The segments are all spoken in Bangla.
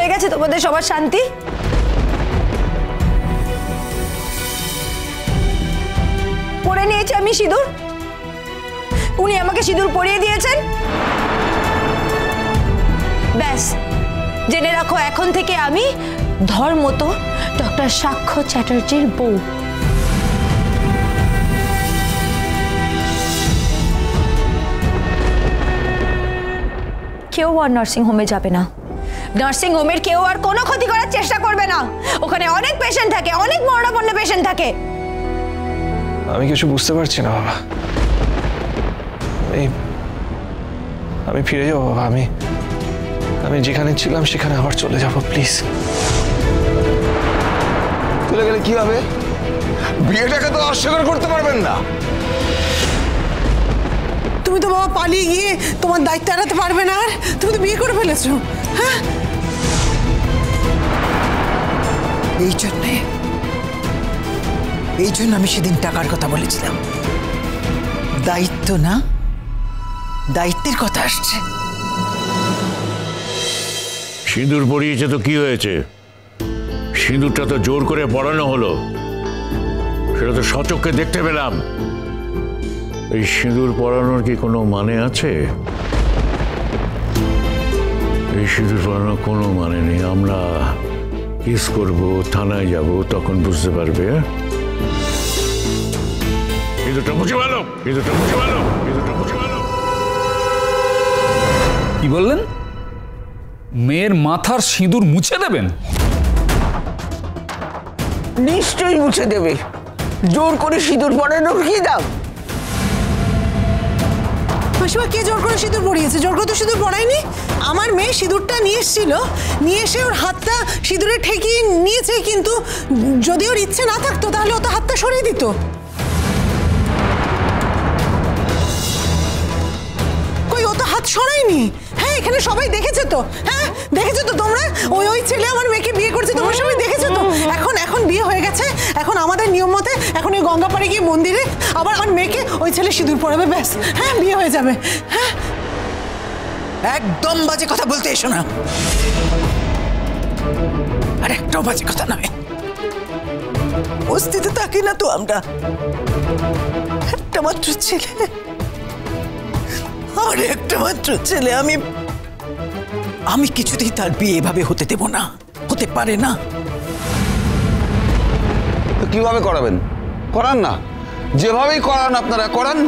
হয়ে গেছে তোমাদের সবার শান্তি? পরে নিয়েছি আমি সিঁদুর, উনি আমাকে সিঁদুর পরিয়ে দিয়েছেন। ব্যাস, জেনে রাখো এখন থেকে আমি ধর্মতো ডক্টর সাক্ষ্য চ্যাটার্জির বউ। কেউ আর নার্সিং হোমে যাবে না, নার্সিং হোমের কেউ আর কোনো ক্ষতি করার চেষ্টা করবে না। ওখানে অনেক পেশেন্ট থাকে, অনেক মরণাপন্ন পেশেন্ট থাকে। আমি কিছু বুঝতে পারছি না বাবা। আমি ফিরে যাবো বাবা। আমি যেখানে ছিলাম সেখানে আবার চলে যাবো, প্লিজ। চলে গেলে কি হবে? বিয়েটাকে তো অস্বীকার করতে পারবেন না। তুমি তো বাবা পালিয়ে গিয়ে তোমার দায়িত্ব এড়াতে পারবে না। আর তুমি তো বিয়ে করে ফেলেছো। হ্যাঁ, এই জন্য আমি সেদিন টাকার কথা বলেছিলাম। দায়িত্ব না, দায়িত্বের কথা আসছে। সিঁদুর পরিয়েছে তো কি হয়েছে? সিঁদুরটা তো জোর করে পরানো হলো, সেটা তো সচক্ষে দেখতে পেলাম। এই সিঁদুর পরানোর কি কোনো মানে আছে? এই সিঁদুর পরানোর কোনো মানে নেই। আমরা কিস করবো, থানায় যাব, তখন বুঝতে পারবে। সিঁদুরটা মুছে ভালো, সিঁদুরটা মুছে ভালো, সিঁদুরটা মুছে ভালো। কি বললেন? মেয়ের মাথার সিঁদুর মুছে দেবেন? নিশ্চয়ই মুছে দেবে। জোর করে সিঁদুর পরানোর কি দাম? মাসিমা, কে জোর করে সিঁদুর পরিয়েছে? জোর করে তো সিঁদুর পরায়নি। আমার মেয়ে সিঁদুরটা নিয়ে এসেছিল, নিয়ে এসে ওর হাতটা সিঁদুরে ঠেকিয়ে নিয়েছে। কিন্তু যদি ওর ইচ্ছে না থাকতো তাহলে ও তো হাতটা সরিয়ে দিত। কই, ও তো হাত সরায়নি। হ্যাঁ, এখানে সবাই দেখেছে তো। হ্যাঁ, দেখেছো তো তোমরা। ওই ছেলে আমার মেয়েকে বিয়ে করছে, তোমরা সবাই দেখেছো তো। এখন বিয়ে হয়ে গেছে। এখন আমাদের নিয়ম মতে এখন ওই গঙ্গা পাড়ে গিয়ে মন্দিরে আবার আমার মেয়েকে ওই ছেলে সিঁদুর পরাবে। ব্যাস, হ্যাঁ, বিয়ে হয়ে যাবে। হ্যাঁ, একদম বাজে কথা বলতে এসো না। আর একটাও বাজে কথা নয়। বস্তিতে থাকি না তো আমরা। একটা মাত্র ছেলে, আমার একটা মাত্র ছেলে। আমি কিছুতেই তার বিয়ে এভাবে হতে দেব না। হতে পারে না। কিভাবে করাবেন? করান না, যেভাবেই করান আপনারা করান।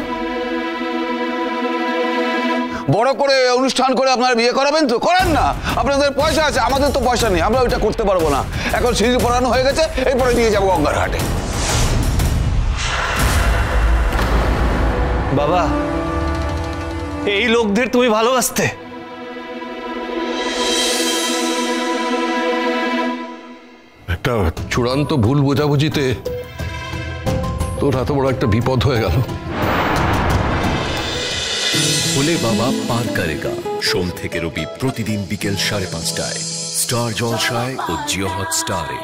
বড় করে অনুষ্ঠান করে আপনারা বিয়ে করাবেন তো করান না। আপনাদের পয়সা আছে, আমাদের তো পয়সা নেই, আমরা ওইটা করতে পারবো না। এখন সিঁদুর পরানো হয়ে গেছে, এরপরে নিয়ে যাবো গঙ্গার ঘাটে। বাবা, এই লোকদের তুমি ভালোবাসতে? একটা চূড়ান্ত ভুল বোঝাবুঝিতে তোর এত বড় একটা বিপদ হয়ে গেল। ভোলে বাবা পার করেগা, সোম থেকে রবি প্রতিদিন বিকেল 5:30টায় স্টার জলসায় ও জিও হটস্টারে।